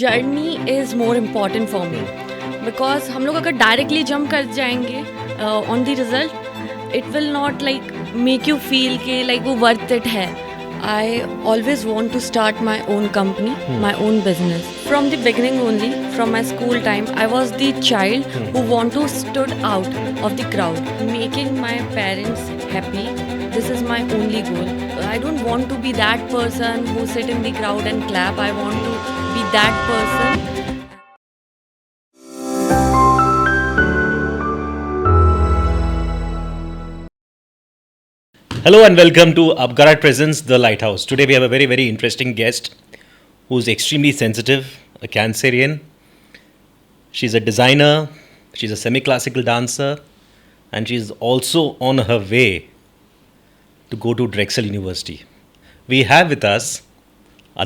Journey is more important for me because हम लोग अगर डायरेक्टली जंप कर जाएंगे on the result it will not like make you feel कि like वो वर्थ इट है. I always want to start my own company, my own business. From the beginning only, from my school time, I was the child who want to stood out of the crowd. Making my parents happy, this is my only goal. I don't want to be that person who sit in the crowd and clap. I want to be that person. Hello and welcome to upGrad presents The Lighthouse. Today we have a very interesting guest who's extremely sensitive, a Cancerian. She's a designer, she's a semi-classical dancer, and she's also on her way to go to Drexel University. We have with us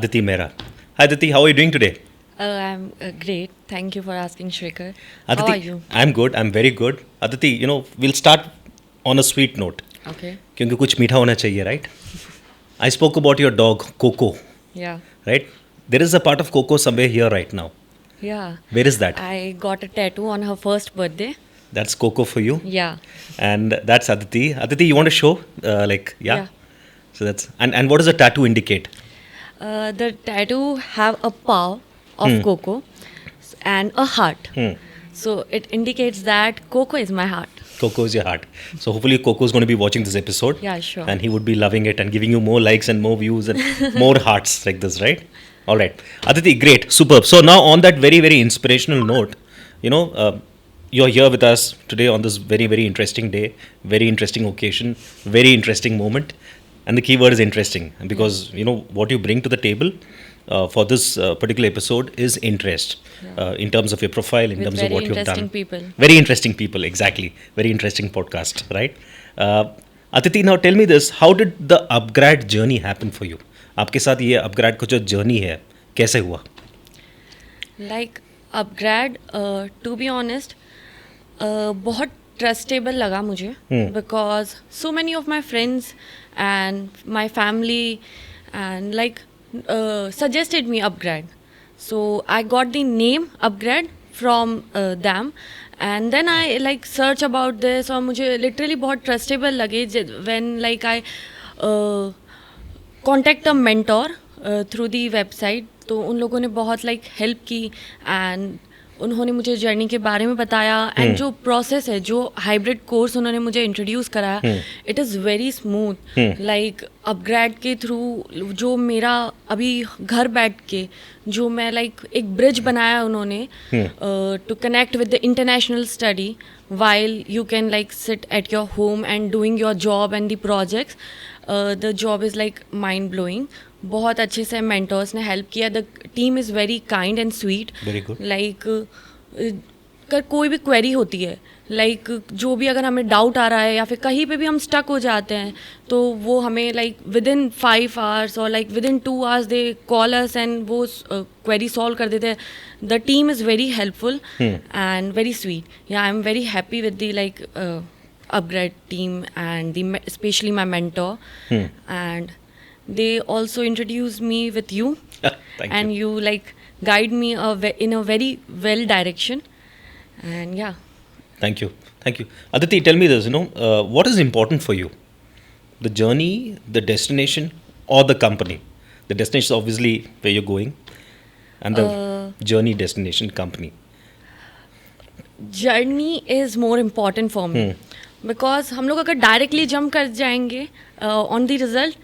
Aditi Mehra. Hi Aditi, how are you doing today? I'm great. Thank you for asking, Shrekar. Aditi, How are you? I'm good, I'm very good. Aditi, we'll start on a sweet note. Okay. क्योंकि कुछ मीठा होना चाहिए, right? I spoke about your dog, Coco, Yeah. right? There is a part of Coco somewhere here right now. Yeah. Where is that? I got a tattoo on her first birthday. That's Coco for you. Yeah. And that's Aditi. Aditi, you want to show? Yeah? So that's... And what does the tattoo indicate? The tattoo have a paw of Coco and a heart. So it indicates that Coco is my heart. Coco is your heart. So hopefully Coco is going to be watching this episode. Yeah, sure. And he would be loving it and giving you more likes and more views and more hearts like this, right? All right. Aditi, great. Superb. So now on that very inspirational note, you're here with us today on this very interesting day, very interesting occasion, very interesting moment. And the key word is interesting because, what you bring to the table for this particular episode is interest in terms of your profile, in With terms of what you've done. very interesting people. Very interesting people, exactly. Very interesting podcast, right? Aditi, now tell me this, how did the upGrad journey happen for you? आपके साथ ये upGrad का जो journey है, कैसे हुआ? Like upGrad, to be honest, बहुत trustable लगा मुझे because so many of my friends and my family and like suggested me upGrad. So I got the name upGrad from them and then I like search about this और मुझे literally बहुत trustable लगे when like I contact a mentor through the website. तो उन लोगों ने बहुत like help की and उन्होंने मुझे जर्नी के बारे में बताया एंड जो प्रोसेस है, जो हाइब्रिड कोर्स उन्होंने मुझे इंट्रोड्यूस कराया, it is very smooth. Like upgrade के थ्रू जो मेरा अभी घर बैठ के जो मैं लाइक एक ब्रिज बनाया उन्होंने to connect with the international study while you can like sit at your home and doing your job and the projects, the job is like mind blowing. बहुत अच्छे से mentors ने help किया. The team is very kind and sweet. Very good. Like अगर कोई भी query होती है, like जो भी अगर हमें doubt आ रहा है या फिर कहीं पे भी हम stuck हो जाते हैं, तो वो हमें like within 5 hours or like within 2 hours they call us and वो query solve कर देते हैं. The team is very helpful and very sweet. Yeah, I'm very happy with the like upGrad team and especially my mentor. And they also introduced me with you. Thank you like guide me in a very well direction. And yeah. Thank you. Aditi, tell me this, what is important for you? The journey, the destination, or the company? The destination is obviously where you're going, and the journey, destination, company. Journey is more important for me because हम लोग अगर directly jump कर जाएंगे on the result,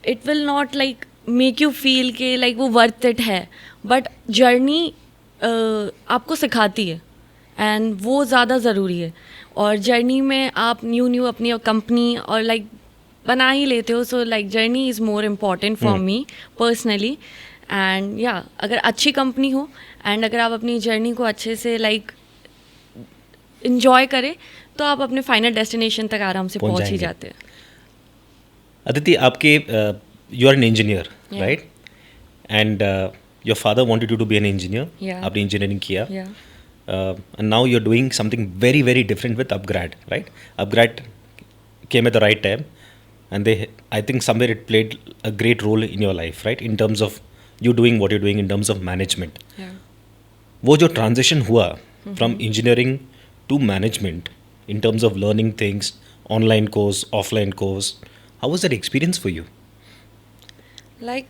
it will not like make you feel कि like वो worth it है. But journey आपको सिखाती है एंड वो ज़्यादा ज़रूरी है. और जर्नी में आप न्यू अपनी कंपनी और लाइक बना ही लेते हो. So like journey is more important for me personally. And या अगर अच्छी कंपनी हो एंड अगर आप अपनी जर्नी को अच्छे से लाइक इन्जॉय करें तो आप अपने फाइनल डेस्टिनेशन तक आराम से पहुंच ही जाते हैं. अदिति, आपके you are an engineer, right? And your father wanted you to be an engineer. आपने इंजीनियरिंग किया. And now you're doing something very different with upGrad, right? upGrad came at the right time, and I think somewhere it played a great role in your life, right? In terms of you doing what you're doing in terms of management. Yeah. वो जो transition हुआ from engineering to management in terms of learning things, online course, offline course, how was that experience for you? Like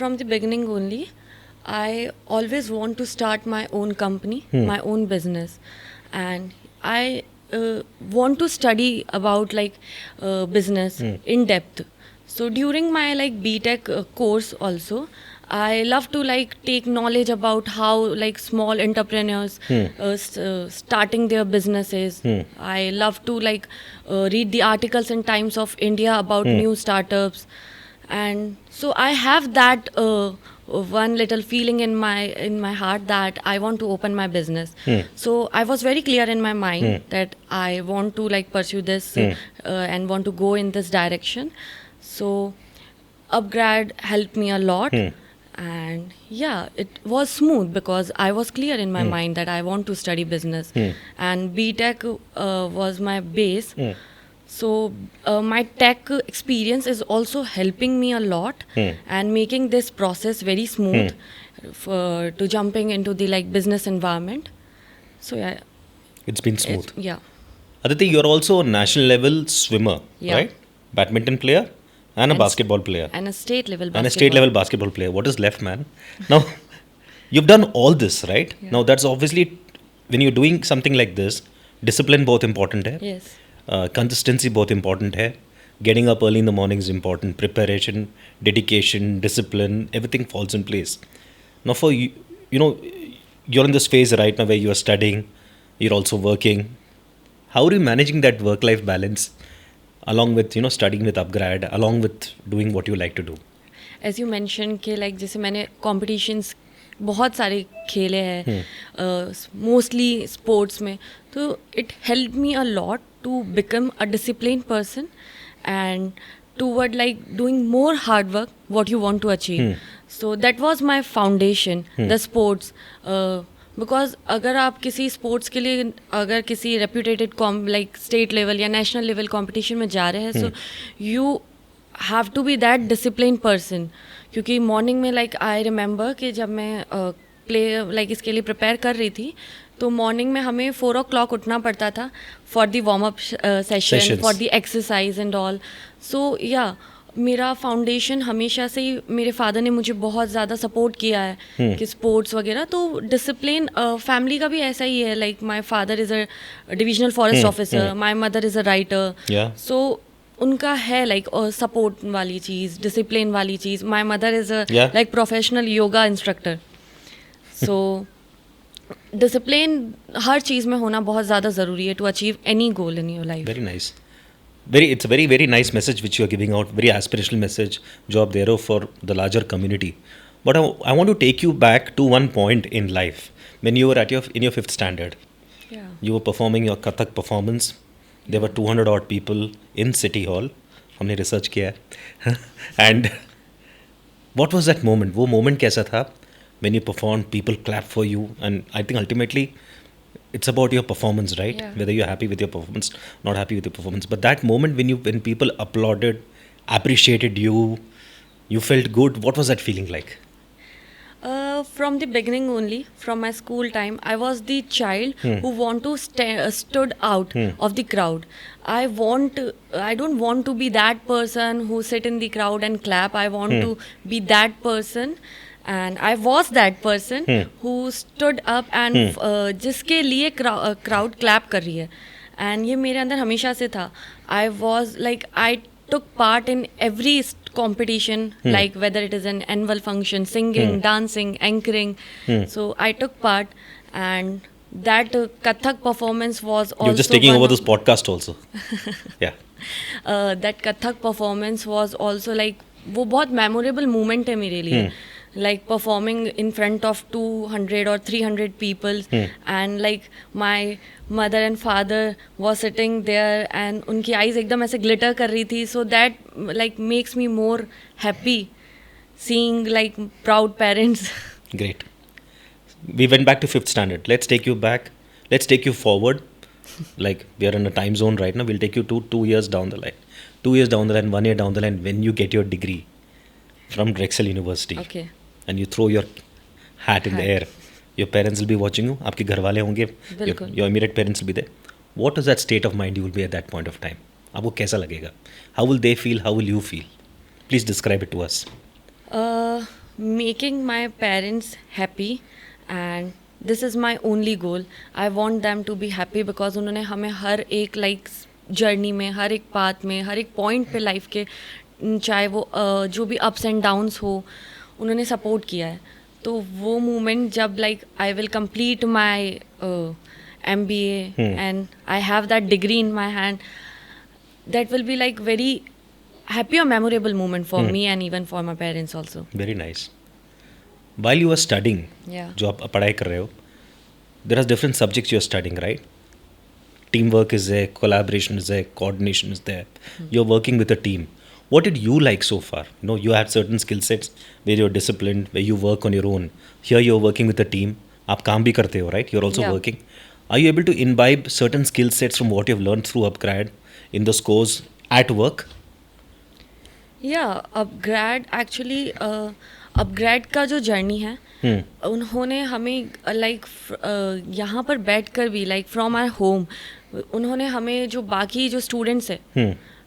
from the beginning only, I always want to start my own company, my own business, and I want to study about like business in depth. So during my like BTech course also, I love to like take knowledge about how like small entrepreneurs starting their businesses. I love to like read the articles in Times of India about new startups, and so I have that one little feeling in my heart that I want to open my business. So I was very clear in my mind that I want to like pursue this and want to go in this direction. So upGrad helped me a lot. And yeah, it was smooth because I was clear in my mind that I want to study business, and BTech was my base. So my tech experience is also helping me a lot and making this process very smooth to jumping into the like business environment. So yeah, It's been smooth. yeah. Aditi, you're also a national level swimmer, Yeah. right? Badminton player and a And basketball player. And a state level And a state level basketball player. What is left, man? Now, you've done all this, right? Yeah. Now, that's obviously, when you're doing something like this, discipline both important hai. Yes. Consistency both important hai. Getting up early in the morning is important. Preparation, dedication, discipline, everything falls in place. Now, for you, you're in this phase right now where you're studying, you're also working. How are you managing that work-life balance along with, studying with upGrad, along with doing what you like to do? As you mentioned कि like जैसे मैंने competitions बहुत सारे खेले हैं mostly sports में, तो it helped me a lot to become a disciplined person and toward like doing more hard work what you want to achieve. So that was my foundation, the sports. Because अगर आप किसी sports के लिए अगर किसी reputated like state level या national level competition में जा रहे हैं, so you have to be that discipline person. क्योंकि मॉर्निंग में लाइक आई रिमेंबर कि जब मैं प्ले लाइक इसके लिए प्रिपेयर कर रही थी, तो मॉर्निंग में हमें 4 o'clock उठना पड़ता था for the warm up session, for the exercise and all. So yeah मेरा फाउंडेशन हमेशा से ही मेरे फादर ने मुझे बहुत ज़्यादा सपोर्ट किया है कि स्पोर्ट्स वगैरह. तो डिसिप्लिन फैमिली का भी ऐसा ही है. Like my father is a divisional forest officer, my mother is a writer. So उनका है लाइक सपोर्ट वाली चीज़, डिसिप्लिन वाली चीज़. My mother is a like professional yoga instructor. So discipline हर चीज़ में होना बहुत ज़्यादा ज़रूरी है to achieve any goal in your life. Very nice. It's a very, very nice message which you are giving out, very aspirational message, जो आप दे रहे हो for the larger community. But I want to take you back to one point in life when you were in your 5th standard. Yeah. You were performing your Kathak performance. There were 200 odd people in City Hall. हमने research किया है. And what was that moment? वो moment कैसा था? When you performed, people clapped for you, and I think ultimately it's about your performance, right? Yeah. Whether you're happy with your performance, not happy with your performance. But that moment when people applauded, appreciated you, you felt good. What was that feeling like? From the beginning only, from my school time, I was the child who want to stood out of the crowd. I don't want to be that person who sit in the crowd and clap. I want to be that person. And I was that person who stood up and जिसके लिए crowd clap कर रही है. And ये मेरे अंदर हमेशा से था. I took part in every competition, like whether it is an annual function, singing, dancing, anchoring. So I took part, and that Kathak performance was also. You're just taking over this podcast also. Yeah. That Kathak performance was also like वो बहुत memorable moment है मेरे लिए. Like performing in front of 200 or 300 people, and like my mother and father was sitting there and उनकी eyes एकदम ऐसे glitter कर रही थी. So that like makes me more happy seeing like proud parents. Great. We went back to 5th standard. Let's take you back. Let's take you forward. Like we are in a time zone right now. We'll take you to 2 years down the line. 2 years down the line, 1 year down the line, when you get your degree from Drexel University. Okay. and you throw your hat in the Hat. air, your parents will be watching you, आपके घर वाले होंगे, बिल्कुल. your immediate parents will be there. What is that state of mind you will be at that point of time? आपको कैसा लगेगा? How will they feel? How will you feel? Please describe it to us. Making my parents happy, and this is my only goal. I want them to be happy because उन्होंने हमें हर एक like journey में, हर एक path में, हर एक point पे life के, चाहे वो जो भी अप्स एंड डाउन्स हो, उन्होंने सपोर्ट किया है. तो वो मोमेंट जब like I will complete my MBA and I have that degree in my hand, that will be like very happy or memorable moment for me and even for my parents also. Very nice. While you are studying, Yeah. जो आप पढ़ाई कर रहे हो, there are different subjects you are studying, right? Teamwork is there, collaboration is there, coordination is there. You're working with a team. What did you like so far? You know, you have certain skill sets where you're disciplined, where you work on your own. Here you're working with a team. आप काम भी करते हो, right? You're also Yeah. working. Are you able to imbibe certain skill sets from what you've learned through upGrad in those course at work? Yeah, upGrad actually upGrad का जो journey है, उन्होंने हमें लाइक यहाँ पर बैठ कर भी लाइक फ्रॉम आवर होम, उन्होंने हमें जो बाकी जो स्टूडेंट्स है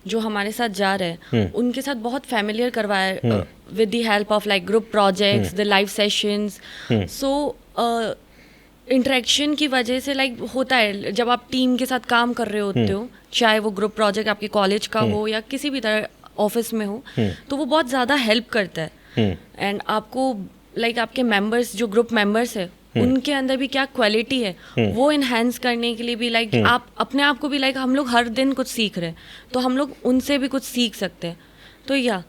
जो हमारे साथ जा रहे हैं उनके साथ बहुत फैमिलियर करवाया with the help of like group projects, the live sessions. So interaction की वजह से लाइक होता है जब आप टीम के साथ काम कर रहे होते हो, चाहे वो ग्रुप प्रोजेक्ट आपके कॉलेज का हो या किसी भी तरह ऑफिस में हो, तो वो बहुत ज़्यादा हेल्प करता है. एंड आपको लाइक आपके मेंबर्स जो ग्रुप मेंबर्स है उनके अंदर भी क्या क्वालिटी है वो इन्हेंस करने के लिए भी लाइक आप अपने आप को भी लाइक हम लोग हर दिन कुछ सीख रहे हैं, तो हम लोग उनसे भी कुछ सीख सकते हैं. तो या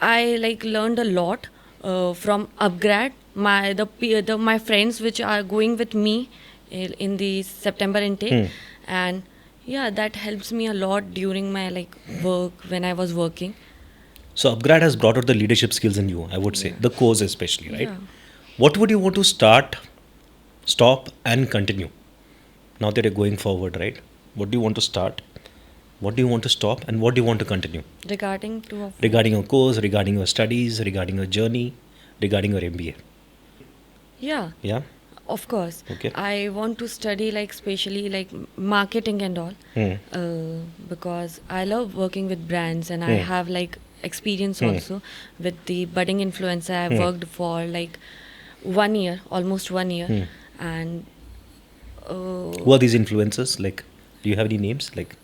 I like learned a lot from upGrad. My friends which are going with me in the September intake, and yeah, that helps me a lot during my like work when I was working. So upGrad has brought out the leadership skills in you, I would say, the course especially, right? Yeah. What would you want to start, stop, and continue now that you're going forward, right? What do you want to start? What do you want to stop? And what do you want to continue? Regarding Regarding your course, regarding your studies, regarding your journey, regarding your MBA. yeah, Yeah? of course. Okay. I want to study like especially like marketing and all, because I love working with brands and I have like experience also with the budding influencer. I worked for like 1 year, almost 1 year, and Who are these influencers? Like, do you have any names? Like,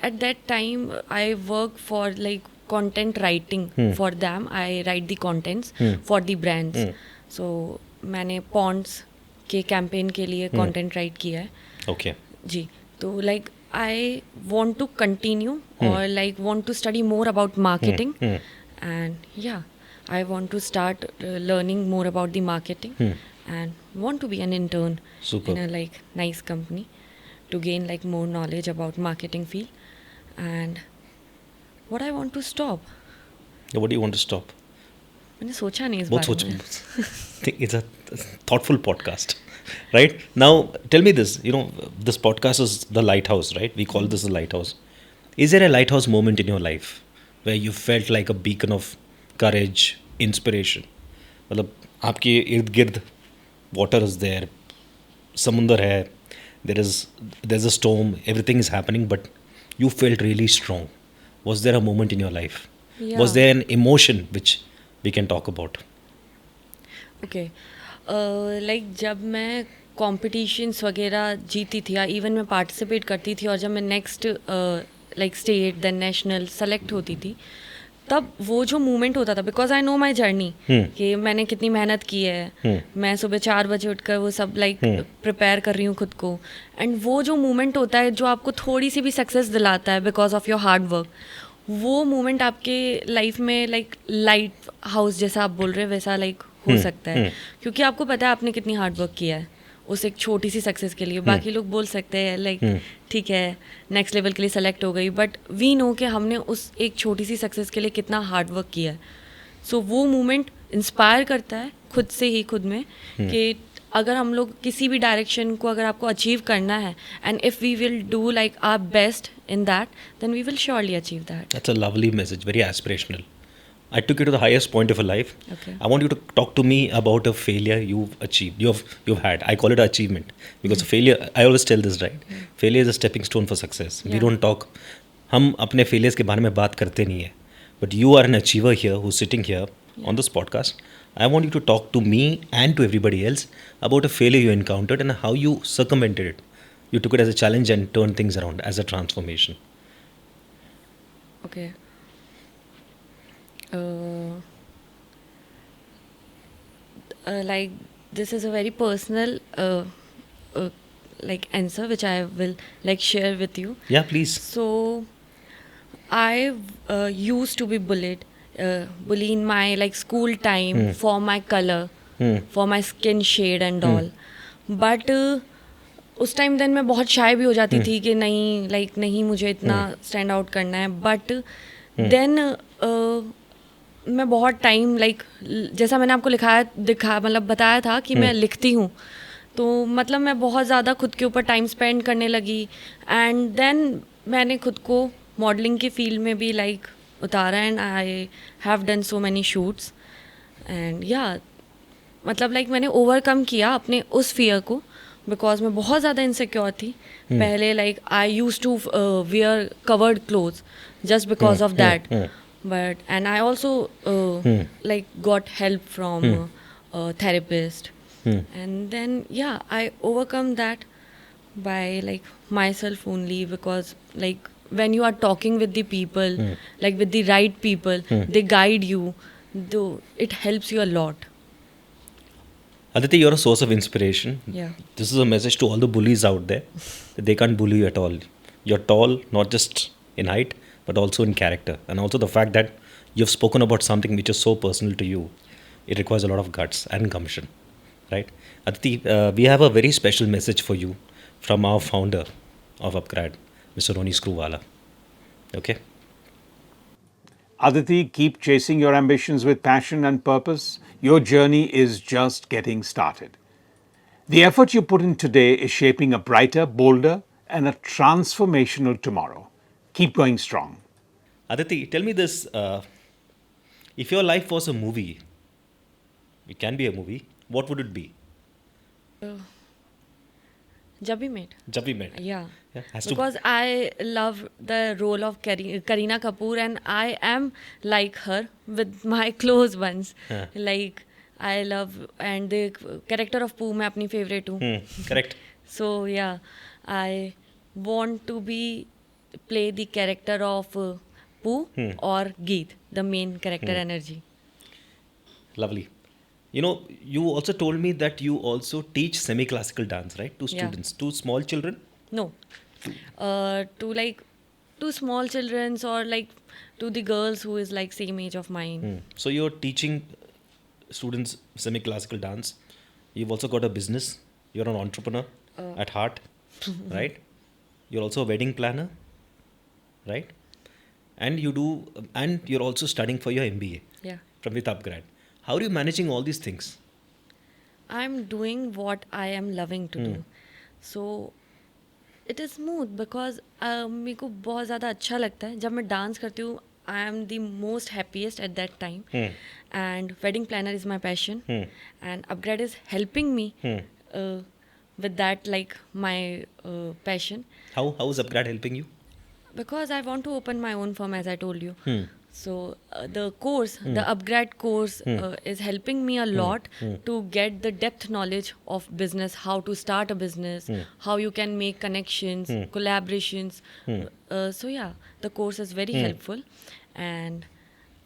at that time I work for like content writing for them. I write the contents for the brands. So मैंने Pond's के campaign के लिए content write किया है. okay. जी, तो like I want to continue और like want to study more about marketing, and yeah I want to start learning more about the marketing and want to be an intern Super. in a like nice company to gain like more knowledge about marketing field. And what I want to stop, What do you want to stop? मैंने सोचा नहीं इस बहुत बारे सोच में. think it's a thoughtful podcast, right? Now tell me this, you know, this podcast is the Lighthouse, right? We call this the Lighthouse. Is there a lighthouse moment in your life where you felt like a beacon of courage, inspiration? मतलब आपके इर्द गिर्द water is there, समुंदर है, there's a storm, everything is happening, but you felt really strong. Was there a moment in your life? Yeah. Was there an emotion which we can talk about? Okay, like जब मैं competitions वगैरह जीती थी या even मैं participate करती थी और जब मैं next like state then national select होती थी, तब वो जो मोमेंट होता था, because I know my journey कि मैंने कितनी मेहनत की है. मैं सुबह 4 बजे उठकर वो सब लाइक प्रिपेयर कर रही हूँ खुद को, एंड वो जो मोमेंट होता है जो आपको थोड़ी सी भी सक्सेस दिलाता है because of your hard work, वो मोमेंट आपके लाइफ में लाइक लाइट हाउस जैसा आप बोल रहे हैं वैसा लाइक हो सकता है, क्योंकि आपको पता है आपने कितनी हार्ड वर्क किया है उस एक छोटी सी सक्सेस के लिए. बाकी लोग बोल सकते हैं लाइक ठीक है नेक्स्ट लेवल के लिए सेलेक्ट हो गई, बट वी नो कि हमने उस एक छोटी सी सक्सेस के लिए कितना हार्ड वर्क किया है. सो वो मोमेंट इंस्पायर करता है खुद से ही खुद में कि अगर हम लोग किसी भी डायरेक्शन को अगर आपको अचीव करना है, and if we will do like our best in that, then we will surely achieve that. That's a lovely message, very aspirational. I took you to the highest point of your life. Okay. I want you to talk to me about a failure you've achieved. You've had. I call it an achievement because a failure. I always tell this, right? Failure is a stepping stone for success. We Yeah. don't talk. हम अपने failures के बारे में बात करते नहीं है. But you are an achiever here who's sitting here on this podcast. I want you to talk to me and to everybody else about a failure you encountered and how you circumvented it. You took it as a challenge and turned things around as a transformation. Okay. Like this is a very personal like answer which I will like share with you. Yeah, please. So I used to be bullied in my like school time for my color, for my skin shade and all. But उस time then मैं बहुत शाय भी हो जाती थी कि नहीं like नहीं मुझे इतना स्टैंड आउट करना है. बट देन मैं बहुत टाइम लाइक जैसा मैंने आपको मतलब बताया था कि मैं लिखती हूँ, तो मतलब मैं बहुत ज़्यादा खुद के ऊपर टाइम स्पेंड करने लगी. एंड देन मैंने खुद को मॉडलिंग की फील्ड में भी लाइक उतारा and I have done so many shoots. And या मतलब लाइक मैंने ओवरकम किया अपने उस फियर को, बिकॉज मैं बहुत ज़्यादा इनसिक्योर थी पहले. Like I use to wear covered clothes just because of that. But and I also like got help from therapist. And then I overcome that by like myself only, because like when you are talking with the people, like with the right people, they guide you, though it helps you a lot. Aditi, you're a source of inspiration. Yeah. This is a message to all the bullies out there that they can't bully you at all. You're tall, not just in height, but also in character. And also the fact that you've spoken about something which is so personal to you. It requires a lot of guts and gumption. Right? Aditi, we have a very special message for you from our founder of upGrad, Mr. Roni Screwwala. Okay? Aditi, keep chasing your ambitions with passion and purpose. Your journey is just getting started. The effort you put in today is shaping a brighter, bolder, and a transformational tomorrow. Keep going strong. Aditi, tell me this. If your life was a movie, it can be a movie, what would it be? Jab we met. Jab we met. Yeah. Has to. Because I love the role of Kareena Kapoor, and I am like her with my close ones. Like I love, and the character of Pooh मैं अपनी favorite हूँ. Correct. So yeah, I want to play the character of Pooh or Geet, the main character energy. Lovely. You know, you also told me that you also teach semi-classical dance, right? To students, to small children? No. To like to small children, or like to the girls who is like same age of mine. So you're teaching students semi-classical dance. You've also got a business. You're an entrepreneur at heart, right? You're also a wedding planner, right? And you're also studying for your MBA. Yeah. From with upGrad. How are you managing all these things? I'm doing what I am loving to do. So it is smooth because मेरे को बहुत ज़्यादा अच्छा लगता है जब मैं dance करती हूँ. I am the most happiest at that time. And wedding planner is my passion. And upGrad is helping me with that, like my passion. How is upGrad helping you? Because I want to open my own firm, as I told you. So the course, the upGrad course is helping me a lot to get the depth knowledge of business, how to start a business, how you can make connections, collaborations. So yeah, the course is very helpful. And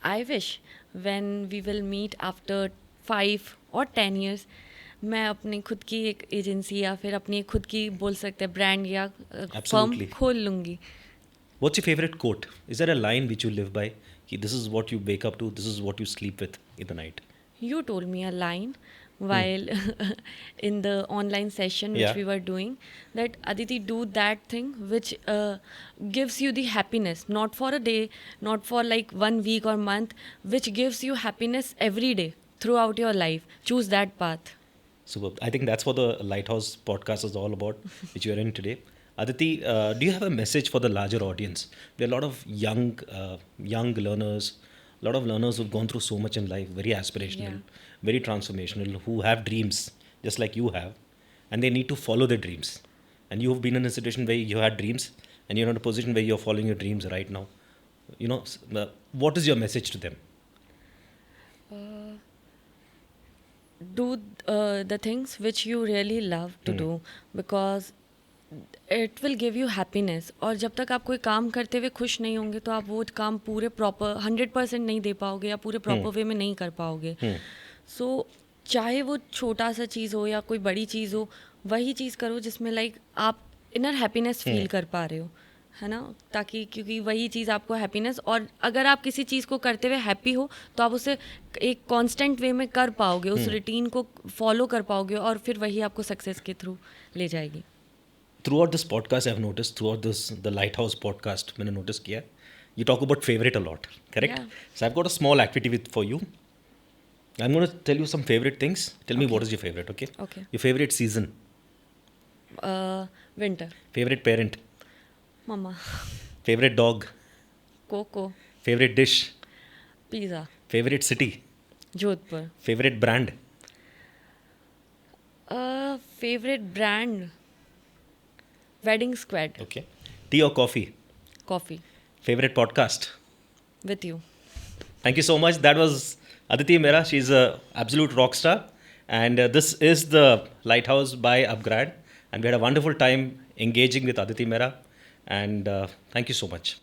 I wish when we will meet after 5 or 10 years, मैं अपनी खुद की एक agency या फिर अपनी खुद की बोल सकते हैं ब्रांड या फर्म खोल लूँगी. What's your favorite quote? Is there a line which you live by? This is what you wake up to, this is what you sleep with in the night. You told me a line while in the online session which we were doing, that Aditi, do that thing which gives you the happiness, not for a day, not for like 1 week or month, which gives you happiness every day throughout your life. Choose that path. Superb. I think that's what the Lighthouse podcast is all about, which you are in today. Aditi, do you have a message for the larger audience? There are a lot of young learners lot of learners who've gone through so much in life, very aspirational, very transformational, who have dreams just like you have, and they need to follow their dreams. And you've been in a situation where you had dreams, and you're in a position where you're following your dreams right now. What is your message to them? Do the things which you really love to do, because it will give you happiness. और जब तक आप कोई काम करते हुए खुश नहीं होंगे तो आप वो काम पूरे प्रॉपर 100% नहीं दे पाओगे या पूरे प्रॉपर वे में नहीं कर पाओगे. सो चाहे वो छोटा सा चीज़ हो या कोई बड़ी चीज़ हो, वही चीज़ करो जिसमें लाइक आप इनर हैप्पीनेस फील कर पा रहे हो, है ना. ताकि क्योंकि वही चीज़ आपको हैप्पीनेस, और अगर आप किसी चीज़ को करते हुए हैप्पी हो तो आप उसे एक कांस्टेंट वे में कर पाओगे, उस रूटीन को फॉलो कर पाओगे, और फिर वही आपको सक्सेस के थ्रू ले जाएगी. Throughout this podcast, I've noticed, throughout the Lighthouse podcast, मैंने notice किया, you talk about favorite a lot, correct? Yeah. So I've got a small activity for you. I'm going to tell you some favorite things. Tell me what is your favorite, okay? Okay. Your favorite season. Winter. Favorite parent. Mama. Favorite dog. Coco. Favorite dish. Pizza. Favorite city. Jodhpur. Favorite brand. Favorite brand. Wedding Squad. Okay. Tea or coffee. Coffee. Favorite podcast. With you. Thank you so much. That was Aditi Mehra. She's an absolute rock star. And this is the Lighthouse by upGrad. And we had a wonderful time engaging with Aditi Mehra. And thank you so much.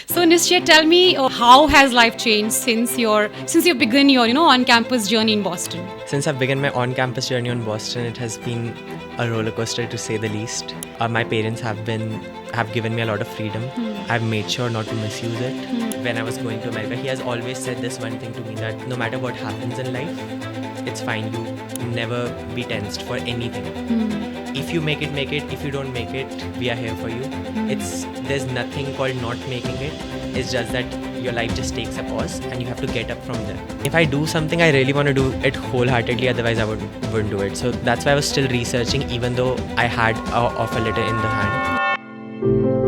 So Nishya, tell me how has life changed since you've begun your on-campus journey in Boston? Since I've begun my on-campus journey in Boston, it has been a roller coaster to say the least. My parents have given me a lot of freedom. I've made sure not to misuse it. When I was going to America, he has always said this one thing to me, that no matter what happens in life, it's fine. You never be tensed for anything. If you make it, make it. If you don't make it, we are here for you. There's nothing called not making it. It's just that your life just takes a pause and you have to get up from there. If I do something, I really want to do it wholeheartedly, otherwise I wouldn't do it. So that's why I was still researching, even though I had an offer letter in the hand.